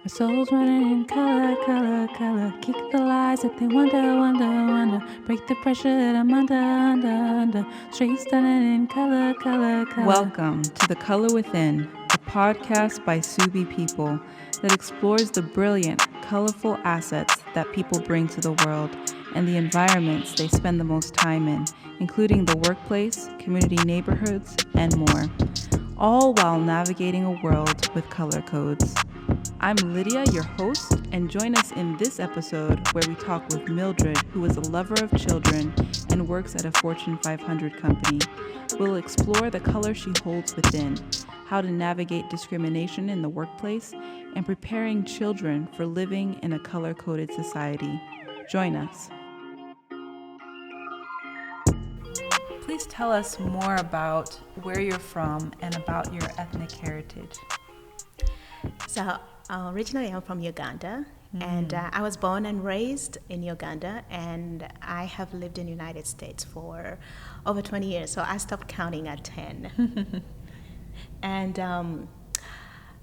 My soul's running in color, color, color. Kick the lies that they wonder. Break the pressure that I'm under. Straight stunning in color, color, color. Welcome to The Color Within, a podcast by SuubiPeople that explores the brilliant, colorful assets that people bring to the world and the environments they spend the most time in, including the workplace, community neighborhoods, and more, all while navigating a world with color codes. I'm Lydia, your host, and join us in this episode where we talk with Mildred, who is a lover of children and works at a Fortune 500 company. We'll explore the color she holds within, how to navigate discrimination in the workplace, and preparing children for living in a color-coded society. Join us. Please tell us more about where you're from and about your ethnic heritage. So originally I'm from Uganda, and I was born and raised in Uganda, and I have lived in the United States for over 20 years, so I stopped counting at 10. And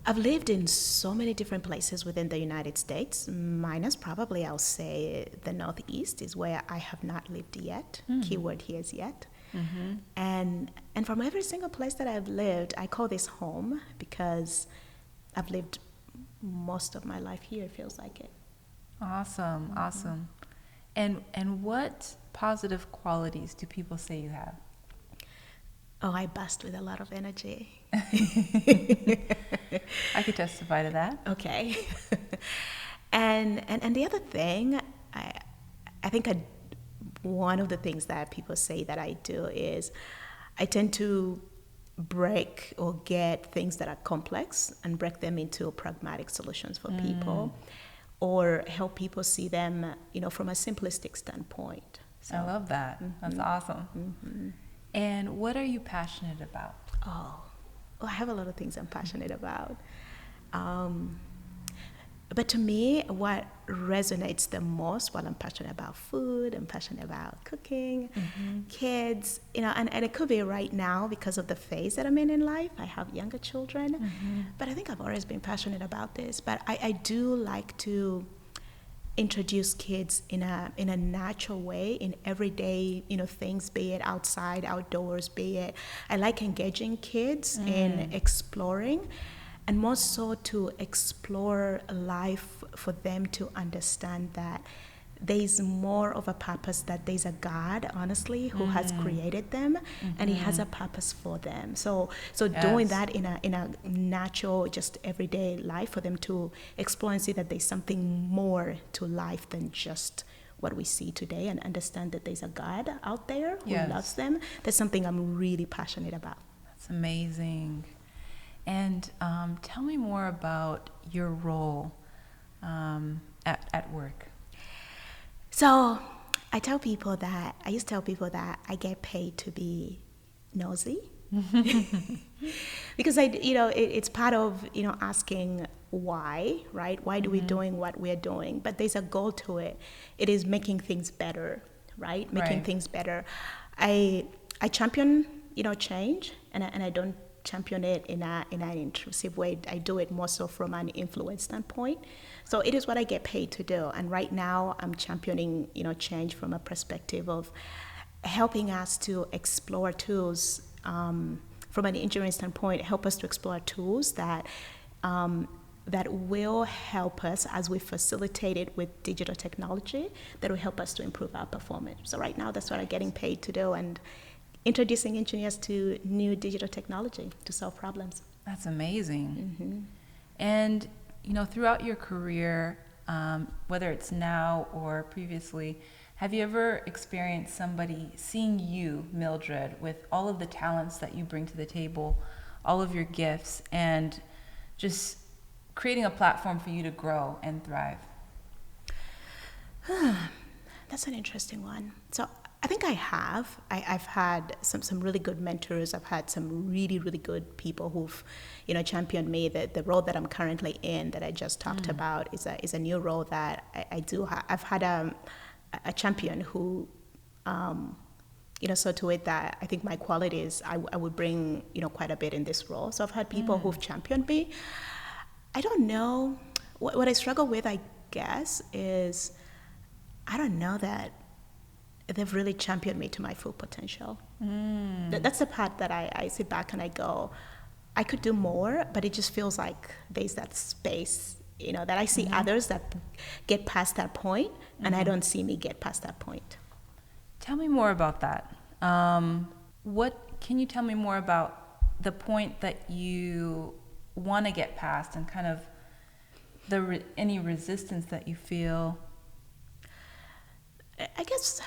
I've lived in so many different places within the United States, minus probably I'll say the Northeast is where I have not lived yet. Keyword here is yet. And from every single place that I've lived, I call this home because I've lived most of my life here, it feels like it. Awesome. And what positive qualities do people say you have? Oh, I burst with a lot of energy. I could testify to that. Okay. and the other thing, I think one of the things that people say that I do is I tend to break or get things that are complex and break them into pragmatic solutions for people, or help people see them, from a simplistic standpoint. So, I love that. That's awesome. And what are you passionate about? Oh, I have a lot of things I'm passionate about. But to me, what resonates the most, while I'm passionate about food, I'm passionate about cooking, kids, and it could be right now because of the phase that I'm in life. I have younger children, but I think I've always been passionate about this. But I do like to introduce kids in a natural way in everyday things, be it outside, outdoors, be it I like engaging kids in exploring, and more so to explore life for them to understand that there's more of a purpose, that there's a God, honestly, who has created them, and He has a purpose for them. So doing that in a natural, just everyday life for them to explore and see that there's something more to life than just what we see today, and understand that there's a God out there who loves them. That's something I'm really passionate about. That's amazing. And tell me more about your role at work. So I used to tell people that I get paid to be nosy. Because it's part of, asking why, right? Why do we doing what we're doing? But there's a goal to it. It is making things better, right? Making things better. I champion, change, and I don't champion it in an intrusive way. I do it more so from an influence standpoint. So it is what I get paid to do. And right now I'm championing, change from a perspective of helping us to explore tools, from an engineering standpoint, help us to explore tools that will help us as we facilitate it with digital technology, that will help us to improve our performance. So right now that's what I'm getting paid to do, and introducing engineers to new digital technology to solve problems. That's amazing. And throughout your career, whether it's now or previously, have you ever experienced somebody seeing you, Mildred, with all of the talents that you bring to the table, all of your gifts, and just creating a platform for you to grow and thrive? That's an interesting one. So I think I have. I've had some really good mentors. I've had some really, really good people who've, championed me. The role that I'm currently in, that I just talked about, is a new role that I do have. I've had a champion who, so to it that I think my qualities, I would bring, quite a bit in this role. So I've had people who've championed me. I don't know what I struggle with, I guess, is I don't know that they've really championed me to my full potential. That's the part that I sit back and I go, I could do more, but it just feels like there's that space, that I see others that get past that point, and I don't see me get past that point. Tell me more about that. Can you tell me more about the point that you want to get past, and kind of any resistance that you feel? I guess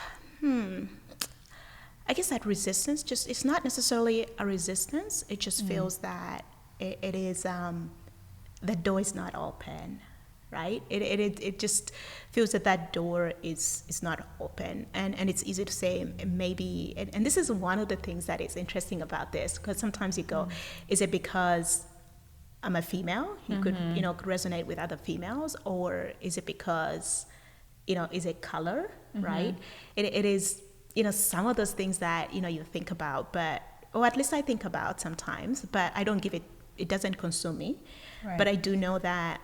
that resistance, just, it's not necessarily a resistance. It just feels that it is, the door is not open, right? It just feels that door is not open. And it's easy to say maybe, and this is one of the things that is interesting about this, because sometimes you go, is it because I'm a female? You could resonate with other females, or is it because, is it color, right? It is, some of those things that, you think about, or at least I think about sometimes, but I don't give it doesn't consume me. Right. But I do know that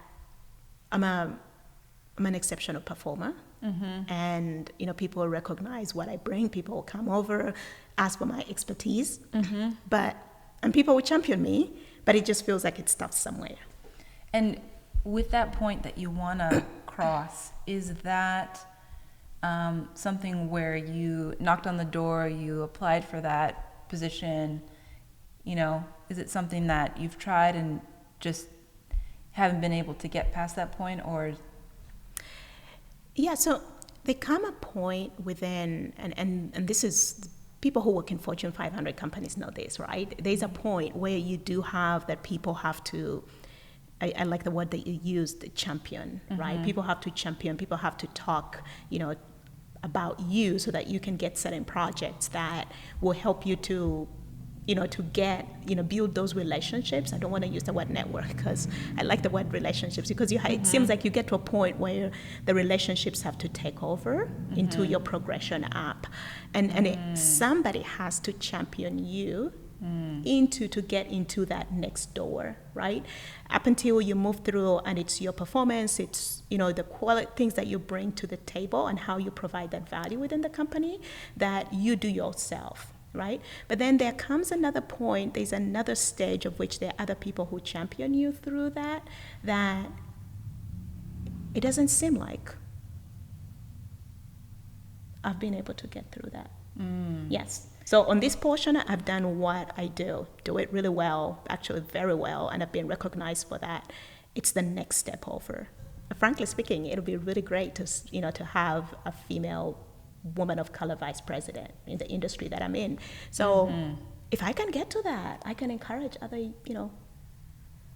I'm an exceptional performer, and, people recognize what I bring. People will come over, ask for my expertise, and people will champion me, but it just feels like it stops somewhere. And with that point that you want to cross, is that something where you knocked on the door, you applied for that position, is it something that you've tried and just haven't been able to get past that point, or? Yeah, so there come a point within, and this is, people who work in Fortune 500 companies know this, right? There's a point where you do have that people have to, I like the word that you used, champion, right? People have to champion, people have to talk, about you, so that you can get certain projects that will help you to, to get, build those relationships. I don't want to use the word network, because I like the word relationships, because it seems like you get to a point where the relationships have to take over into your progression up. And somebody has to champion you to get into that next door, right? Up until you move through, and it's your performance, it's, the quality things that you bring to the table and how you provide that value within the company that you do yourself, right? But then there comes another point, there's another stage of which there are other people who champion you through that it doesn't seem like I've been able to get through that. Yes. So on this portion, I've done what I do it really well, actually very well, and I've been recognized for that. It's the next step over. Frankly speaking, it'll be really great to have a female woman of color vice president in the industry that I'm in. So if I can get to that, I can encourage other,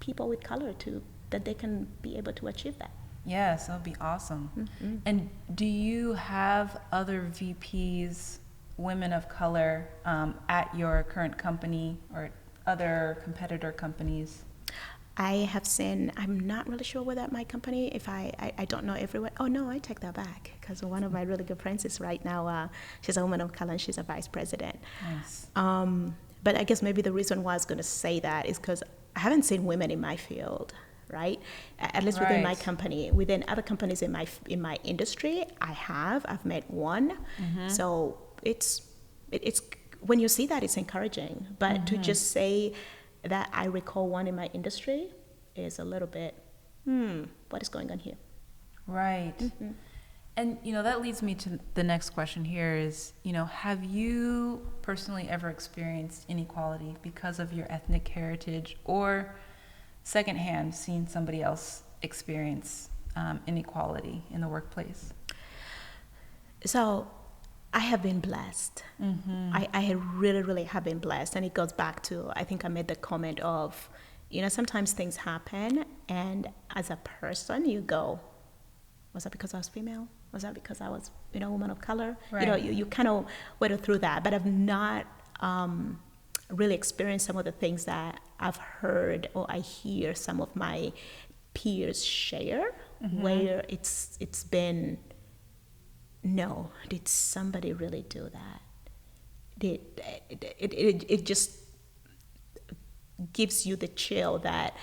people with color that they can be able to achieve that. Yes, that would be awesome. And do you have other VPs, women of color, at your current company or other competitor companies? I have seen, I'm not really sure whether at my company, if I don't know everyone. Oh no, I take that back, because one of my really good friends is right now, she's a woman of color and she's a vice president. Nice. But I guess maybe the reason why I was going to say that is because I haven't seen women in my field, right? At least within my company. Within other companies in my industry, I've met one. So it's when you see that, it's encouraging. But to just say that I recall one in my industry is a little bit, what is going on here? Right. And, that leads me to the next question here is, have you personally ever experienced inequality because of your ethnic heritage, or secondhand seen somebody else experience inequality in the workplace? So I have been blessed. I really, really have been blessed. And it goes back to, I think I made the comment of, sometimes things happen, and as a person you go, was that because I was female? Was that because I was, a woman of color? Right. You kind of went through that, but I've not really experienced some of the things that I've heard or I hear some of my peers share, where it's been, no, did somebody really do that? It just gives you the chill that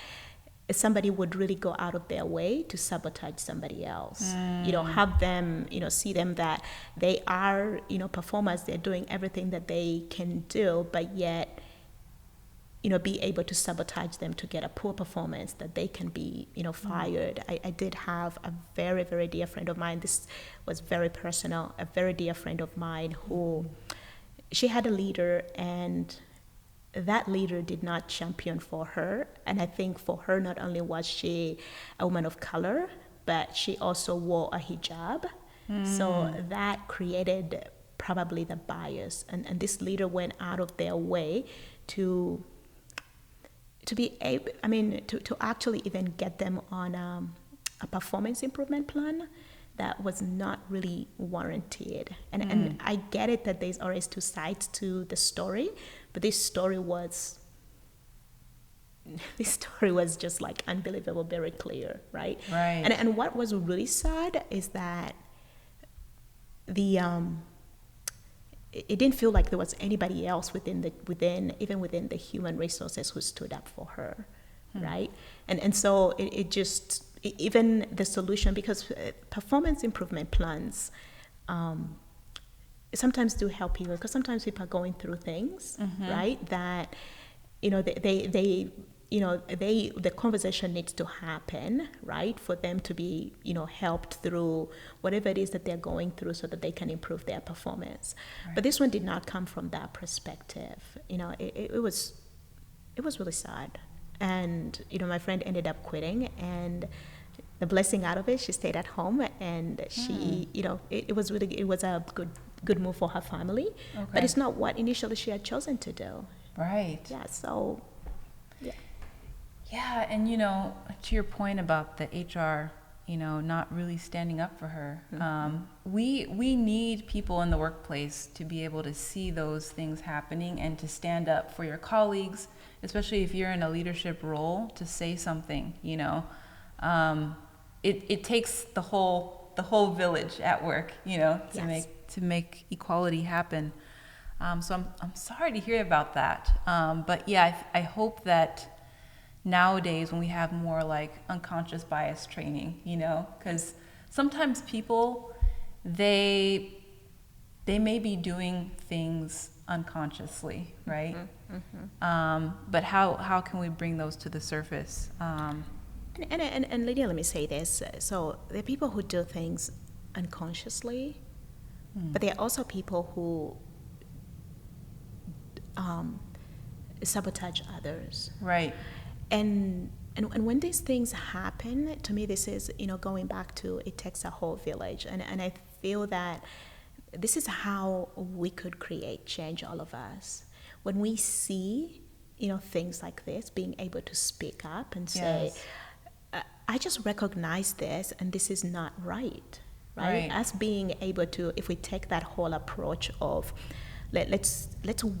somebody would really go out of their way to sabotage somebody else. Have them, see them that they are, performers, they're doing everything that they can do, but yet, be able to sabotage them to get a poor performance that they can be, fired. I did have a very, very dear friend of mine. This was very personal. A very dear friend of mine who, she had a leader, and that leader did not champion for her. And I think for her, not only was she a woman of color, but she also wore a hijab. So that created probably the bias. And this leader went out of their way to be able, to actually even get them on a performance improvement plan that was not really warranted. And I get it that there's always two sides to the story, but this story was just like unbelievable, very clear, right? Right. And what was really sad is that it didn't feel like there was anybody else within the human resources who stood up for her, right? And so it just, even the solution, because performance improvement plans sometimes do help people, because sometimes people are going through things, right, that the conversation needs to happen, right, for them to be, helped through whatever it is that they're going through so that they can improve their performance. Right. But this one did not come from that perspective. It was really sad. And, my friend ended up quitting, and the blessing out of it, she stayed at home, and she, it was a good move for her family, but it's not what initially she had chosen to do. Right. Yeah, so... Yeah, and to your point about the HR, not really standing up for her, we need people in the workplace to be able to see those things happening and to stand up for your colleagues, especially if you're in a leadership role, to say something. It takes the whole village at work, to make equality happen. So I'm sorry to hear about that. But yeah, I hope that nowadays when we have more like unconscious bias training, because sometimes people, they may be doing things unconsciously, right? But how can we bring those to the surface? And Lydia, let me say this. So there are people who do things unconsciously, but there are also people who sabotage others. Right. And when these things happen, to me, this is, going back to it takes a whole village. And I feel that this is how we could create change, all of us. When we see, things like this, being able to speak up and say, I just recognize this and this is not right. Us being able to, if we take that whole approach of let's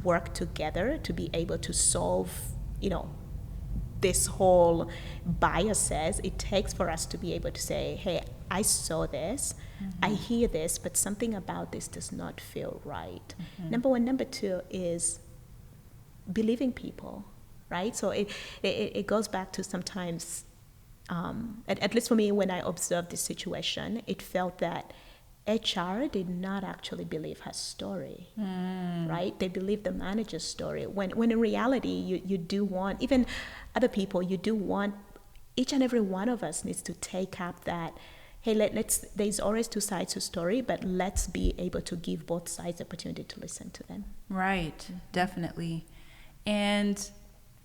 work together to be able to solve, this whole biases it takes for us to be able to say, hey, I saw this, I hear this, but something about this does not feel right. Number one. Number two is believing people, right? So it goes back to sometimes, at least for me, when I observed this situation, it felt that HR did not actually believe her story, right? They believed the manager's story. When in reality, you do want, even other people, you do want, each and every one of us needs to take up that, hey, there's always two sides to a story, but let's be able to give both sides the opportunity to listen to them. Right, definitely. And,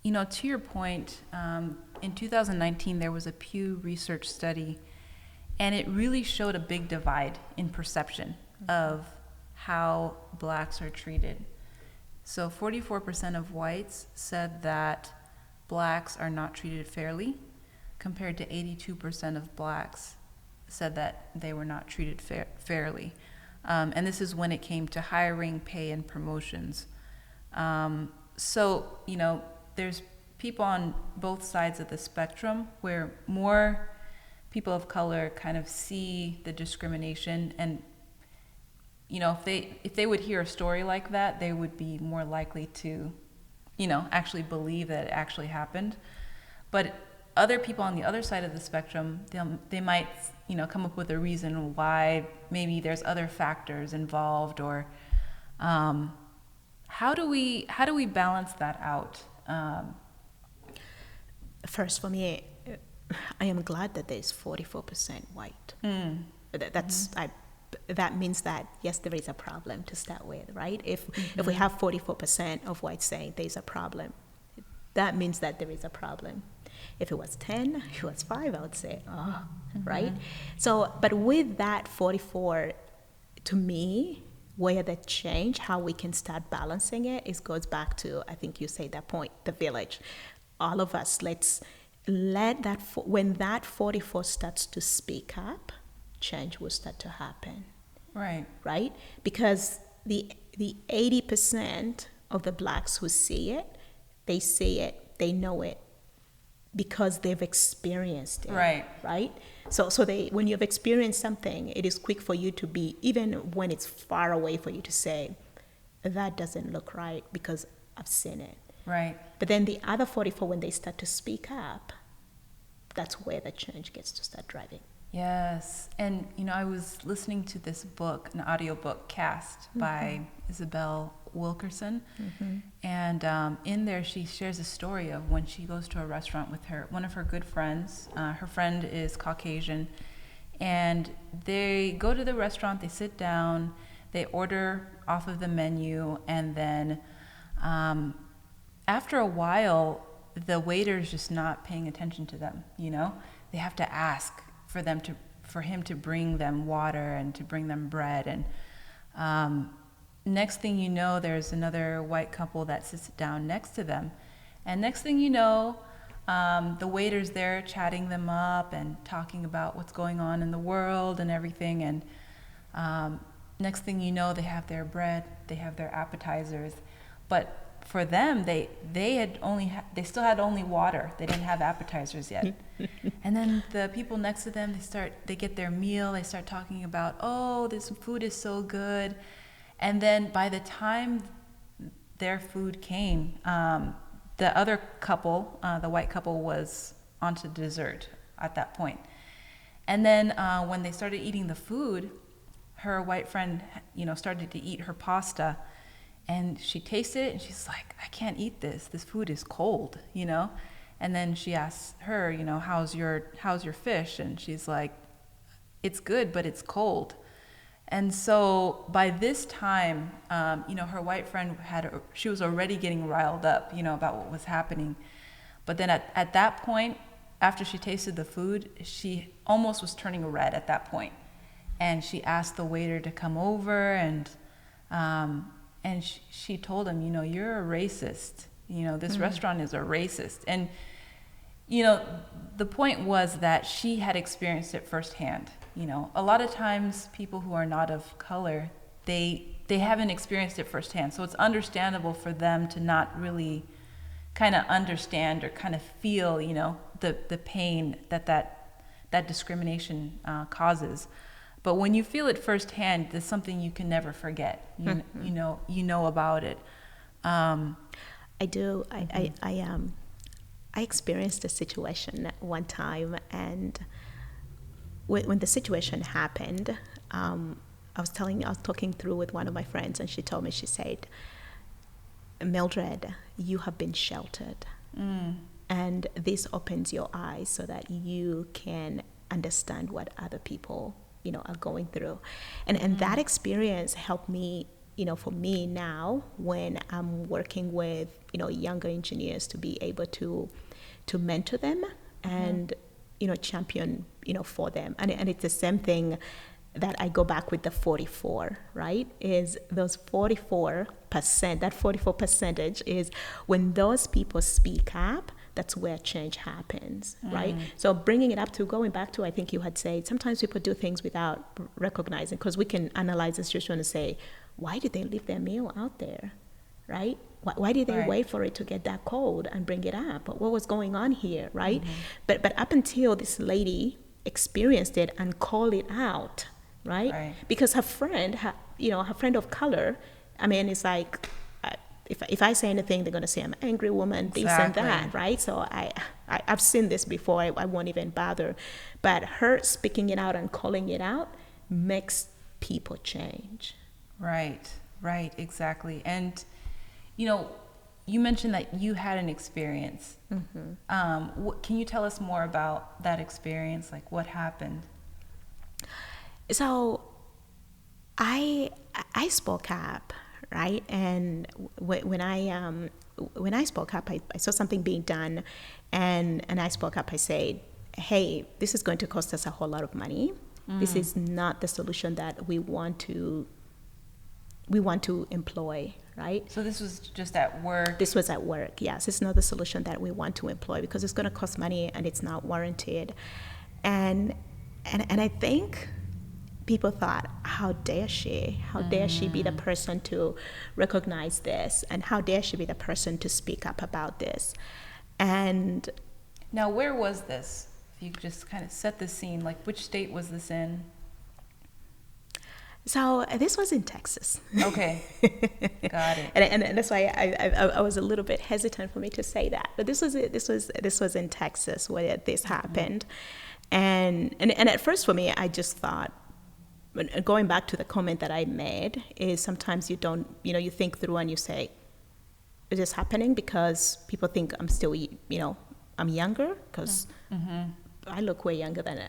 to your point, in 2019, there was a Pew Research study, and it really showed a big divide in perception of how blacks are treated. So 44% of whites said that blacks are not treated fairly, compared to 82% of blacks said that they were not treated fairly. And this is when it came to hiring, pay, and promotions. So, there's people on both sides of the spectrum where more people of color kind of see the discrimination, and if they would hear a story like that, they would be more likely to actually believe that it actually happened. But other people on the other side of the spectrum, they might, come up with a reason why maybe there's other factors involved, or how do we balance that out? First, for me, I am glad that there's 44% white. That means that, yes, there is a problem to start with, right? If we have 44% of whites saying there's a problem, that means that there is a problem. If it was 10, if it was 5, I would say, right? So, but with that 44, to me, where the change, how we can start balancing it, goes back to, I think you say that point, the village. All of us, let's let that, when that 44 starts to speak up, change will start to happen. Right? Because the 80% of the blacks who see it, they know it because they've experienced it. Right? So when you've experienced something, it is quick for you to be, even when it's far away, for you to say, that doesn't look right because I've seen it. But then the other 44, when they start to speak up, that's where the change gets to start driving. Yes. And, I was listening to this book, an audiobook, Caste, by Isabel Wilkerson. And in there, she shares a story of when she goes to a restaurant with one of her good friends. Her friend is Caucasian. And they go to the restaurant, they sit down, they order off of the menu, and then after a while, the waiter's just not paying attention to them, They have to ask for him to bring them water and to bring them bread. And next thing you know, there's another white couple that sits down next to them. And next thing you know, the waiter's there chatting them up and talking about what's going on in the world and everything. And next thing you know, they have their bread, they have their appetizers. But for them, they still had only water. They didn't have appetizers yet. And then the people next to them, they get their meal. They start talking about, oh, this food is so good. And then by the time their food came, the other couple, the white couple, was onto dessert at that point. And then when they started eating the food, her white friend, started to eat her pasta. And she tasted it, and she's like, I can't eat this. This food is cold, And then she asks her, how's your fish? And she's like, it's good, but it's cold. And so by this time, her white friend she was already getting riled up, about what was happening. But then at that point, after she tasted the food, she almost was turning red at that point. And she asked the waiter to come over, and she told him, you're a racist. This restaurant is a racist. And, the point was that she had experienced it firsthand. A lot of times people who are not of color, they haven't experienced it firsthand. So it's understandable for them to not really kind of understand or kind of feel, the pain that discrimination causes. But when you feel it firsthand, there's something you can never forget. You know about it. I do. I experienced a situation one time, and when the situation happened, I was talking through with one of my friends, and she told me, she said, Mildred, you have been sheltered, and this opens your eyes so that you can understand what other people are going through. And that experience helped me, for me now, when I'm working with, younger engineers, to be able to mentor them and, champion, for them. And it's the same thing that I go back with the 44, right? Is those 44%, that 44% is when those people speak up, that's where change happens, right? So bringing it up to, going back to, I think you had said, sometimes people do things without recognizing, because we can analyze the situation and say, why did they leave their meal out there, right? Why did they wait for it to get that cold and bring it up? What was going on here, right? But up until this lady experienced it and called it out, right? Because her friend, her friend of color, it's like, if I say anything, they're going to say I'm an angry woman, this and that, right? So I've seen this before. I won't even bother. But her speaking it out and calling it out makes people change. Right, exactly. And, you mentioned that you had an experience. Can you tell us more about that experience? Like, what happened? So I spoke up, right? And when I spoke up, I saw something being done, and I spoke up. I said, hey, this is going to cost us a whole lot of money. This is not the solution that we want to employ, right? So this was just at work? This was at work, yes. It's not the solution that we want to employ because it's going to cost money and it's not warranted. And I think people thought, how dare she? How dare she be the person to recognize this? And how dare she be the person to speak up about this? And now, where was this? If you could just kind of set the scene, like which state was this in? So this was in Texas. Okay, got it. And that's why I was a little bit hesitant for me to say that. But this was in Texas where this happened, and at first for me, I just thought, going back to the comment that I made, is sometimes you don't, you think through and you say, is this happening because people think I'm still, I'm younger because. I look way younger than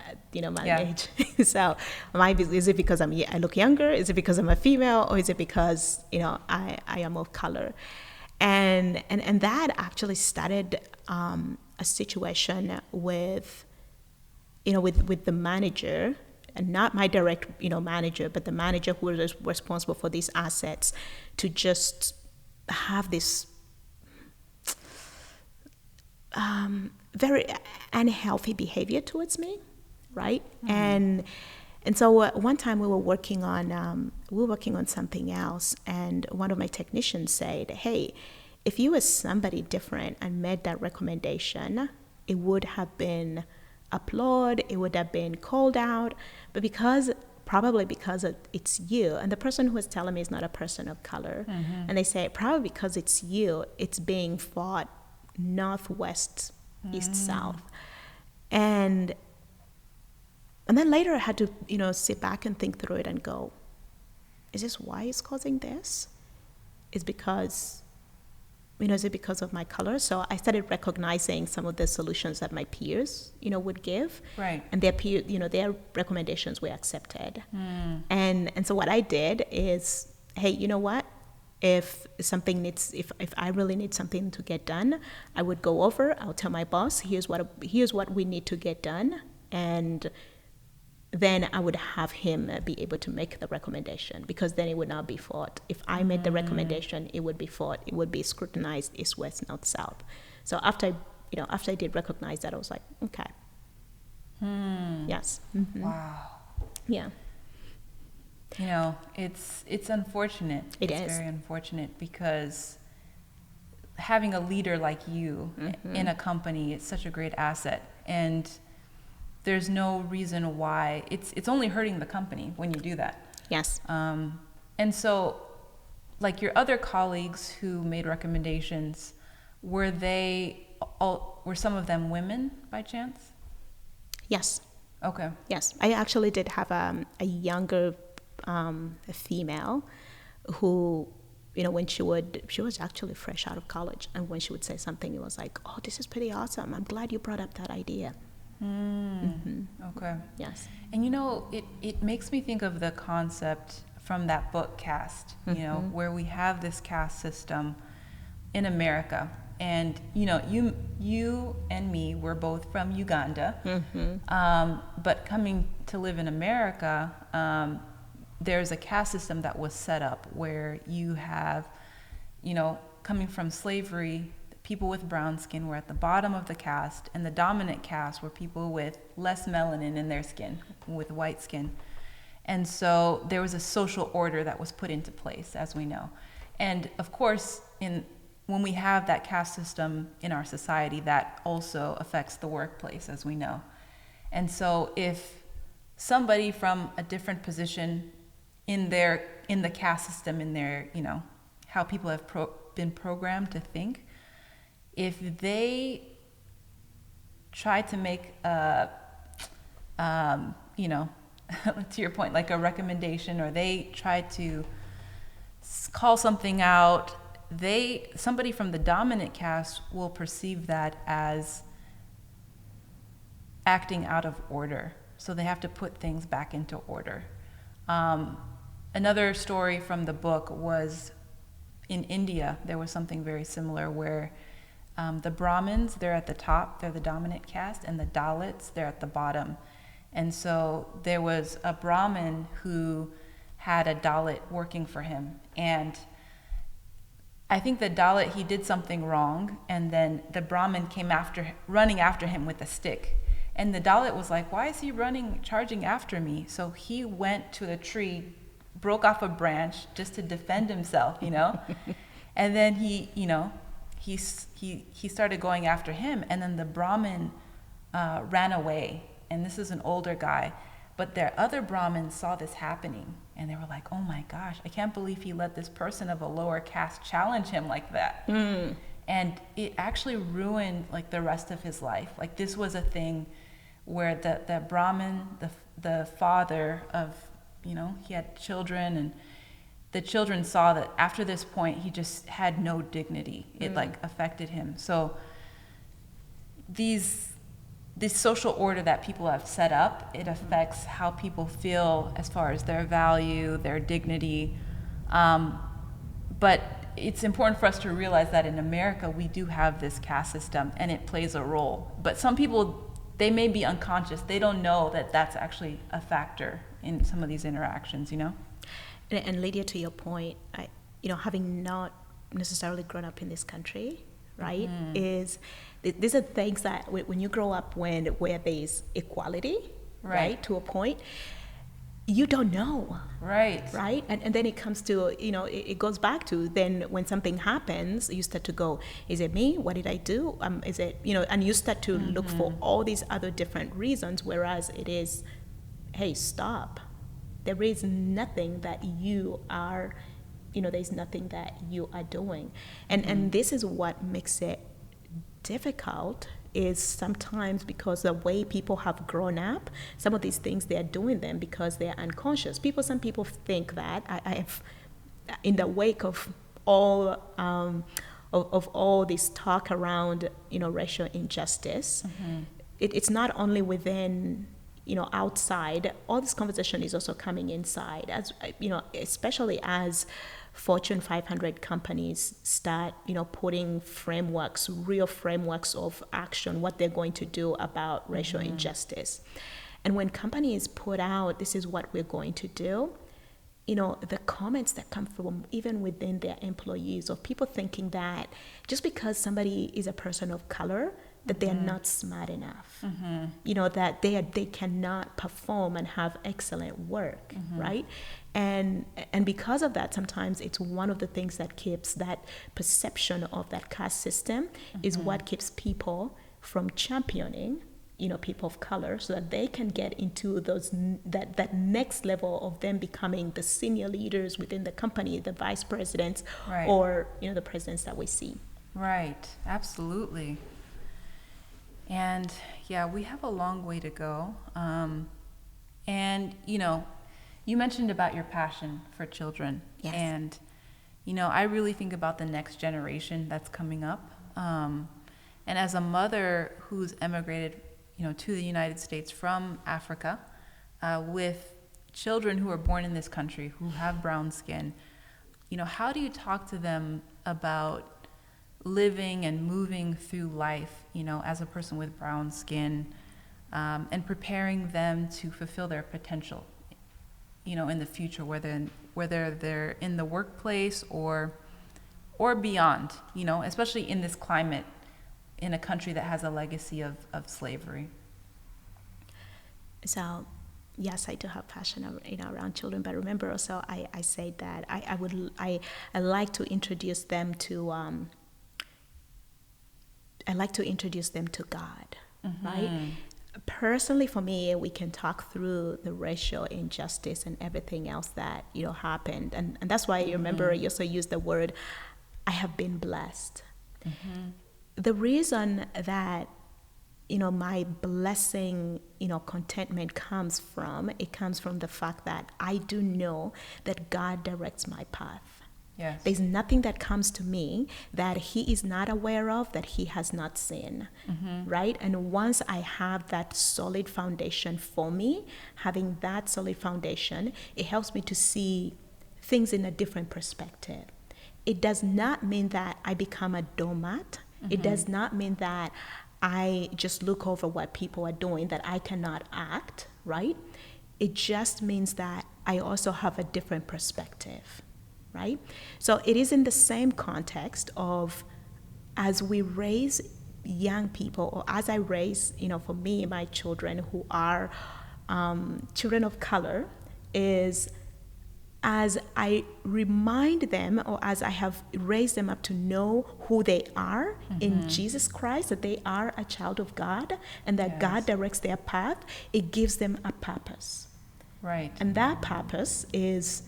my age. So is it because I look younger? Is it because I'm a female, or is it because I am of color? And that actually started a situation with the manager, and not my direct manager, but the manager who was responsible for these assets, to just have this very unhealthy behavior towards me, right? And so one time we were working on something else, and one of my technicians said, "Hey, if you were somebody different and made that recommendation, it would have been applauded, it would have been called out, but probably because it's you," and the person who was telling me is not a person of color, and they say probably because it's you, it's being fought northwest, east, south. And then later I had to sit back and think through it and go, is this why it's causing this? Is it because of my color? So I started recognizing some of the solutions that my peers would give, right? And their recommendations were accepted. And so what I did is, hey, you know what? If I really need something to get done, I would go over, I'll tell my boss, here's what we need to get done, and then I would have him be able to make the recommendation, because then it would not be fought. If I made the recommendation, it would be fought, it would be scrutinized east, west, north, south. So after I did recognize that, I was like, okay. Yes. Wow. Yeah. It's unfortunate. It's very unfortunate, because having a leader like you in a company is such a great asset, and there's no reason why it's only hurting the company when you do that. Yes. And so, like your other colleagues who made recommendations, were some of them women by chance? Yes. Okay. Yes, I actually did have a younger a female who, when she was actually fresh out of college, and when she would say something, it was like, oh, this is pretty awesome, I'm glad you brought up that idea. Okay. Yes. And it makes me think of the concept from that book Caste, where we have this caste system in America. And you and me, we're both from Uganda, but coming to live in America, there's a caste system that was set up where you have, coming from slavery, people with brown skin were at the bottom of the caste, and the dominant caste were people with less melanin in their skin, with white skin. And so there was a social order that was put into place, as we know. And of course, when we have that caste system in our society, that also affects the workplace, as we know. And so if somebody from a different position in the caste system, in their, how people have been programmed to think, if they try to make a, to your point, like a recommendation, or they try to call something out, somebody from the dominant caste will perceive that as acting out of order. So they have to put things back into order. Another story from the book was in India. There was something very similar where the Brahmins, they're at the top, they're the dominant caste, and the Dalits, they're at the bottom. And so there was a Brahmin who had a Dalit working for him. And I think the Dalit, he did something wrong, and then the Brahmin came running after him with a stick. And the Dalit was like, why is he charging after me? So he went to the tree, broke off a branch just to defend himself, And then he started going after him, and then the Brahmin ran away. And this is an older guy. But their other Brahmins saw this happening, and they were like, oh my gosh, I can't believe he let this person of a lower caste challenge him like that. And it actually ruined like the rest of his life. Like, this was a thing where the Brahmin, the father of, he had children, and the children saw that after this point he just had no dignity. It like affected him. So this social order that people have set up, it affects how people feel as far as their value, their dignity. But it's important for us to realize that in America, we do have this caste system, and it plays a role. But some people, they may be unconscious. They don't know that that's actually a factor in some of these interactions, And Lydia, to your point, having not necessarily grown up in this country, right, these are things that when you grow up where there's equality, right, to a point, you don't know. Right. And then it comes to, it goes back to then when something happens, you start to go, is it me? What did I do? Is it, and you start to look for all these other different reasons, whereas it is, hey, stop. There is nothing that you are, there's nothing that you are doing. And this is what makes it difficult, is sometimes because the way people have grown up, some of these things, they're doing them because they're unconscious. Some people think that I've, in the wake of all this talk around, racial injustice, it's not only within, outside, all this conversation is also coming inside, as especially as Fortune 500 companies start, putting real frameworks of action, what they're going to do about racial injustice. And when companies put out, this is what we're going to do, the comments that come from even within their employees, of people thinking that just because somebody is a person of color, that they're not smart enough, that they cannot perform and have excellent work, right? And because of that, sometimes it's one of the things that keeps that perception of that caste system is what keeps people from championing, people of color, so that they can get into that next level of them becoming the senior leaders within the company, the vice presidents, or the presidents that we see. Right, absolutely. And yeah, we have a long way to go. And you mentioned about your passion for children. Yes. And I really think about the next generation that's coming up. And as a mother who's emigrated, to the United States from Africa, with children who are born in this country who have brown skin, how do you talk to them about living and moving through life, as a person with brown skin, and preparing them to fulfill their potential, in the future, whether they're in the workplace or beyond, especially in this climate, in a country that has a legacy of slavery. So, yes, I do have passion, around children, but remember also, I say that I like to introduce them to. I like to introduce them to God, right? Personally, for me, we can talk through the racial injustice and everything else that, happened. And that's why you remember you also used the word I have been blessed. The reason that, my blessing, contentment comes from the fact that I do know that God directs my path. Yes. There's nothing that comes to me that he is not aware of, that he has not seen, right? And once I have that solid foundation for me, having that solid foundation, it helps me to see things in a different perspective. It does not mean that I become a doormat. It does not mean that I just look over what people are doing, that I cannot act, right? It just means that I also have a different perspective, right? So it is in the same context of, as we raise young people, or as I raise, for me, my children who are children of color, is as I remind them, or as I have raised them up to know who they are in Jesus Christ, that they are a child of God, and that God directs their path, it gives them a purpose. Right. And that purpose is,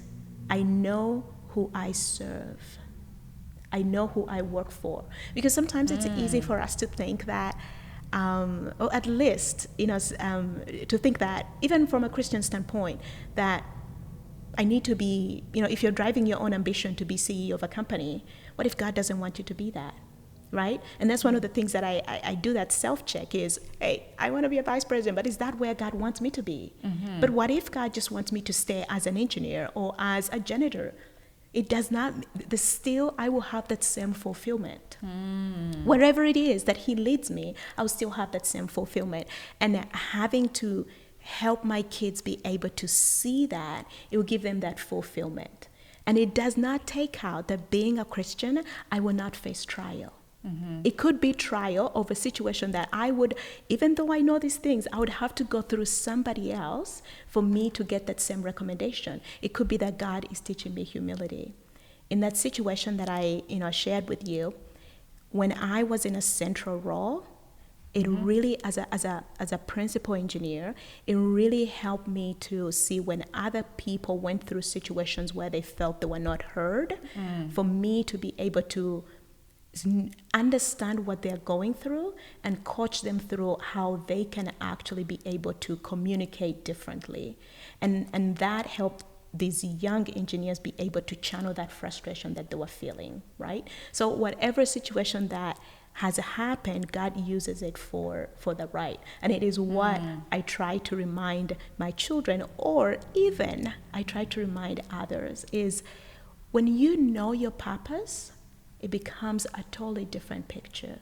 I know who I serve. I know who I work for. Because sometimes it's easy for us to think that, or at least, to think that, even from a Christian standpoint, that I need to be, if you're driving your own ambition to be CEO of a company, what if God doesn't want you to be that, right? And that's one of the things that I do, that self-check is, hey, I want to be a vice president, but is that where God wants me to be? But what if God just wants me to stay as an engineer or as a janitor? It does not, still I will have that same fulfillment. Wherever it is that he leads me, I'll still have that same fulfillment. And having to help my kids be able to see that, it will give them that fulfillment. And it does not take out that being a Christian, I will not face trial. It could be trial of a situation that I would, even though I know these things, I would have to go through somebody else for me to get that same recommendation. It could be that God is teaching me humility. In that situation that I shared with you, when I was in a central role, it really, as a principal engineer, it really helped me to see when other people went through situations where they felt they were not heard, for me to be able to understand what they're going through and coach them through how they can actually be able to communicate differently. And that helped these young engineers be able to channel that frustration that they were feeling, right? So whatever situation that has happened, God uses it for the right. And it is what I try to remind my children, or even I try to remind others, is when you know your purpose, it becomes a totally different picture.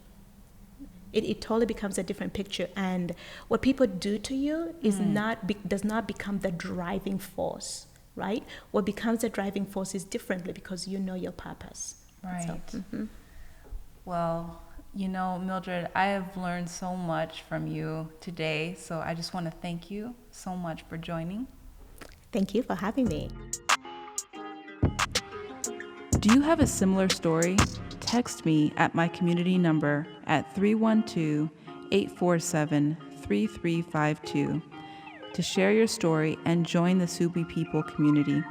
It totally becomes a different picture. And what people do to you is does not become the driving force, right? What becomes the driving force is differently because you know your purpose. Right. So, Well, Mildred, I have learned so much from you today, so I just want to thank you so much for joining. Thank you for having me. Do you have a similar story? Text me at my community number at 312-847-3352 to share your story and join the SuubiPeople community.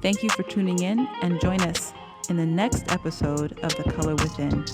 Thank you for tuning in, and join us in the next episode of The Color Within.